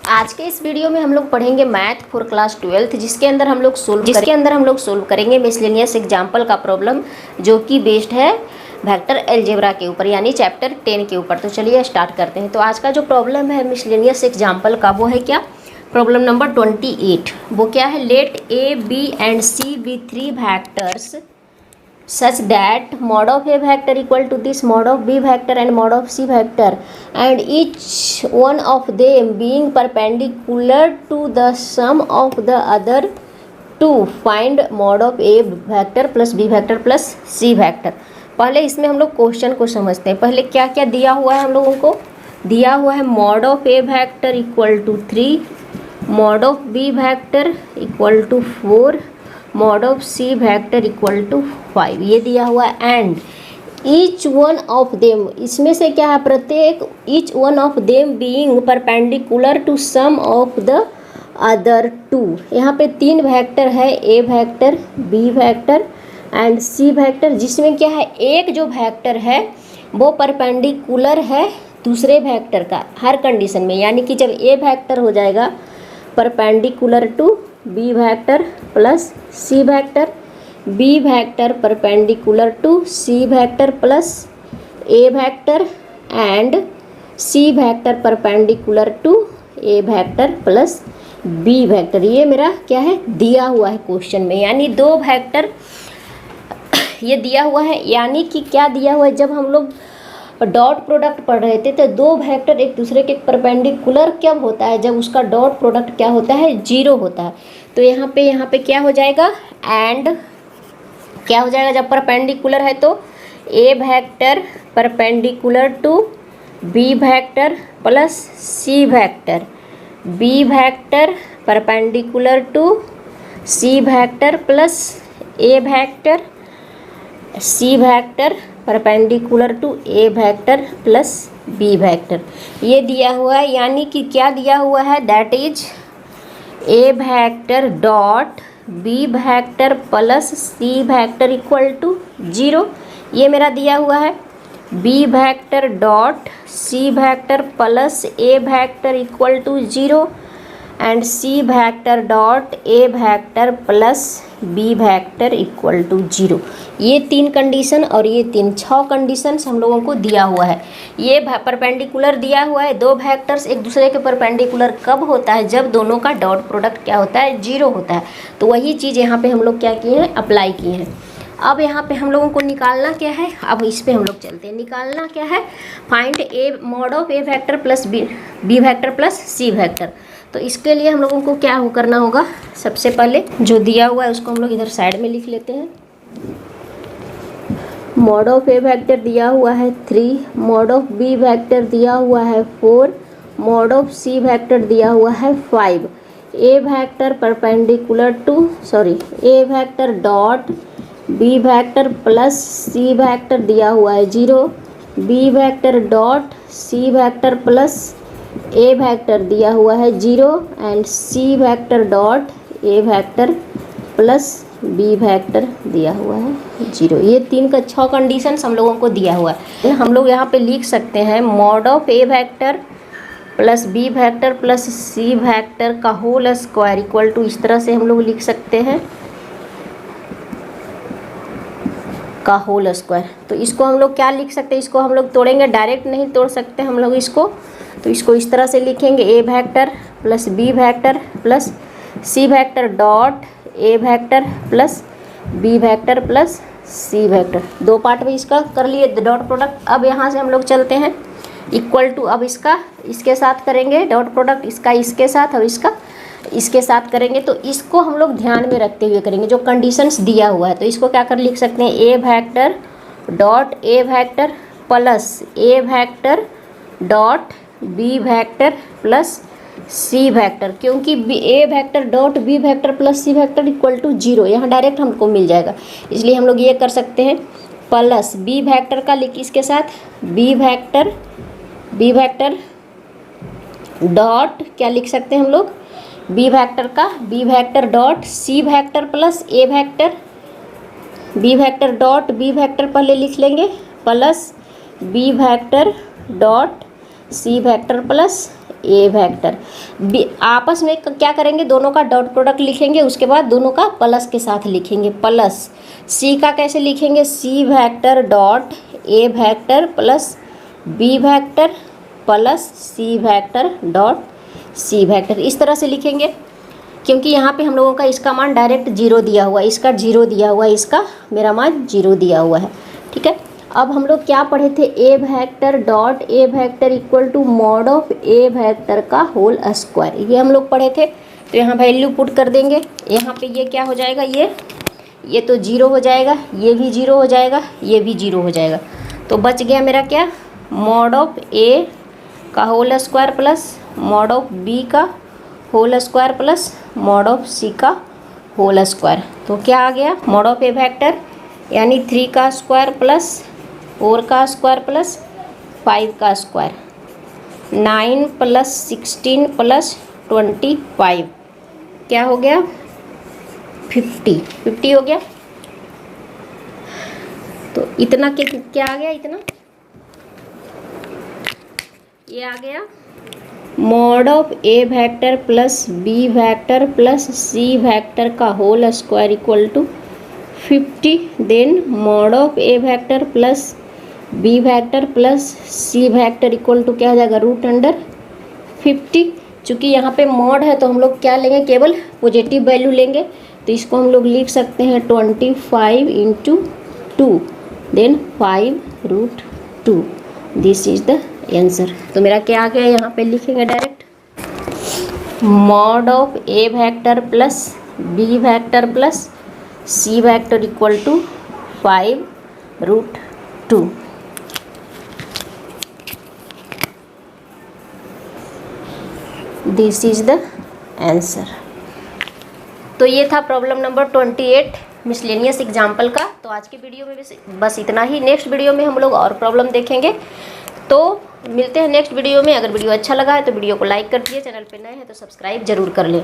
आज के इस वीडियो में हम लोग पढ़ेंगे मैथ फॉर क्लास 12 जिसके अंदर हम लोग सोल्व करेंगे मिसलेनियस एग्जाम्पल का प्रॉब्लम जो कि बेस्ड है वेक्टर अलजेब्रा के ऊपर यानी चैप्टर 10 के ऊपर। तो चलिए स्टार्ट करते हैं। तो आज का जो प्रॉब्लम है मिसलेनियस एग्जाम्पल का वो है क्या, प्रॉब्लम नंबर 28। वो क्या है, let A B and C be three vectors such that mod of a vector equal to this mod of b vector and mod of c vector and each one of them being perpendicular to the sum of the other two, find mod of a vector plus b vector plus c vector। पहले इसमें हम लोग question को समझते हैं। पहले क्या क्या दिया हुआ है, हम लोगों को दिया हुआ है mod of a vector equal to 3, mod of b vector equal to 4, mod of c vector equal to 5, ये दिया हुआ है। And each one of them, इसमें से क्या है, प्रत्येक each one of them being perpendicular to sum of the other two. यहाँ पे तीन वेक्टर है, A vector, B vector and C vector, जिसमें क्या है एक जो वेक्टर है वो परपेंडिकुलर है दूसरे वेक्टर का हर कंडीशन में। यानी कि जब ए वेक्टर हो जाएगा perpendicular to B vector plus C vector, B vector perpendicular to C vector plus A vector and C vector perpendicular to A vector plus B vector. ये मेरा क्या है, दिया हुआ है क्वेश्चन में। यानी दो वेक्टर ये दिया हुआ है। यानी कि क्या दिया हुआ है, जब हम लोग डॉट प्रोडक्ट पढ़ रहे थे तो दो वेक्टर एक दूसरे के परपेंडिकुलर कब होता है, जब उसका डॉट प्रोडक्ट क्या होता है, जीरो होता है। तो यहाँ पे क्या हो जाएगा, एंड क्या हो जाएगा, जब परपेंडिकुलर है तो A vector perpendicular to B vector plus C vector, B vector perpendicular to C vector plus A vector, C vector perpendicular to A vector plus B vector, ये दिया हुआ है। यानी कि क्या दिया हुआ है, that is A vector dot B vector plus C vector equal to 0, ये मेरा दिया हुआ है। B vector dot C vector plus A vector equal to 0 and C vector dot A vector plus B vector equal to 0। ये तीन condition और ये छह कंडीशंस हम लोगों को दिया हुआ है। ये परपेंडिकुलर दिया हुआ है, दो वेक्टर्स एक दूसरे के परपेंडिकुलर कब होता है, जब दोनों का डॉट प्रोडक्ट क्या होता है, 0 होता है। तो वही चीज़ यहाँ पे हम लोग क्या किए हैं, अप्लाई किए हैं। अब यहाँ पे हम लोगों को निकालना क्या है, अब इस पे हम लोग चलते हैं। निकालना क्या है, find a mod of A vector plus B vector plus C vector. तो इसके लिए हम लोगों को क्या करना होगा, सबसे पहले जो दिया हुआ है उसको हम लोग इधर साइड में लिख लेते हैं। मॉड ऑफ ए वेक्टर दिया हुआ है 3, मॉड ऑफ बी वेक्टर दिया हुआ है 4, मॉड ऑफ सी वेक्टर दिया हुआ है 5, A vector perpendicular to A vector dot B vector plus C vector दिया हुआ है 0, B vector dot C vector plus A vector दिया हुआ है 0 and C vector dot A vector plus B vector दिया हुआ है 0। ये तीन का 6 कंडीशंस हम लोगों को दिया हुआ है। हम लोग यहाँ पे लिख सकते हैं mod of A vector plus B vector plus C vector का होल स्क्वायर इक्वल टू, इस तरह से हम लोग लिख सकते हैं, का होल स्क्वायर। तो इसको हम लोग क्या लिख सकते हैं, इसको हम लोग तोड़ेंगे, डायरेक्ट नहीं तोड़ सकते हम लोग इसको। तो इसको इस तरह से लिखेंगे, A vector plus B vector plus C vector dot A vector plus B vector plus C vector. दो पार्ट में इसका कर लिए डॉट प्रोडक्ट। अब यहाँ से हम लोग चलते हैं इक्वल टू, अब इसका इसके साथ करेंगे डॉट प्रोडक्ट, इसका इसके साथ और इसका इसके साथ करेंगे। तो इसको हम लोग ध्यान में रखते हुए करेंगे जो कंडीशंस दिया हुआ है। तो इसको क्या कर लिख सकते हैं, A vector dot A vector plus A vector dot B vector plus C vector, क्योंकि A vector dot B vector plus C vector equal to 0 यहाँ डायरेक्ट हमको मिल जाएगा, इसलिए हम लोग ये कर सकते हैं। प्लस बी वेक्टर का लिख इसके साथ बी वेक्टर डॉट क्या लिख सकते हैं हम लोग, बी वेक्टर का B vector dot C vector plus A vector, B vector dot B vector पहले लिख लेंगे plus B vector dot C vector plus A vector. आपस में क्या करेंगे, दोनों का डॉट प्रोडक्ट लिखेंगे, उसके बाद दोनों का प्लस के साथ लिखेंगे। प्लस सी का कैसे लिखेंगे, C vector dot A vector plus B vector plus C vector dot C vector, इस तरह से लिखेंगे। क्योंकि यहाँ पे हम लोगों का इसका मान डायरेक्ट 0 दिया हुआ है, इसका 0 दिया हुआ है, इसका मेरा मान 0 दिया हुआ है। ठीक है, अब हम लोग क्या पढ़े थे, A vector dot A vector equal to mod of A vector का होल स्क्वायर, ये हम लोग पढ़े थे। तो यहाँ वैल्यू पुट कर देंगे, यहाँ पे ये क्या हो जाएगा, ये तो 0 हो जाएगा, ये भी 0 हो जाएगा, ये भी 0 हो जाएगा। तो बच गया मेरा क्या, मॉड ऑफ ए का whole square plus mod of B का whole square plus mod of C का होल स्क्वायर। तो क्या आ गया, मॉड ऑफ ए वेक्टर यानी 3 का स्क्वायर प्लस 4 का स्क्वायर प्लस 5 का स्क्वायर, 9 प्लस 16 प्लस 25 क्या हो गया, 50 हो गया। तो इतना क्या आ गया, इतना ये आ गया mod of A vector plus B vector plus C vector का whole square equal to 50। Then mod of A vector plus B vector plus C vector equal to क्या हो जाएगा, √50। चूँकि यहाँ पे मॉड है तो हम लोग क्या लेंगे, केवल पॉजिटिव वैल्यू लेंगे। तो इसको हम लोग लिख सकते हैं 25 × 2 then 5√2, this is the answer. तो मेरा क्या आ गया, यहाँ पे लिखेंगे direct mod of A vector plus B vector plus C vector equal to 5√2। This is the answer. तो ये था प्रॉब्लम नंबर 28 मिसलेनियस एग्जाम्पल का। तो आज की वीडियो में बस इतना ही। नेक्स्ट वीडियो में हम लोग और प्रॉब्लम देखेंगे। तो मिलते हैं नेक्स्ट वीडियो में। अगर वीडियो अच्छा लगा है तो वीडियो को लाइक कर दिए, चैनल पे नए हैं तो सब्सक्राइब जरूर कर लें।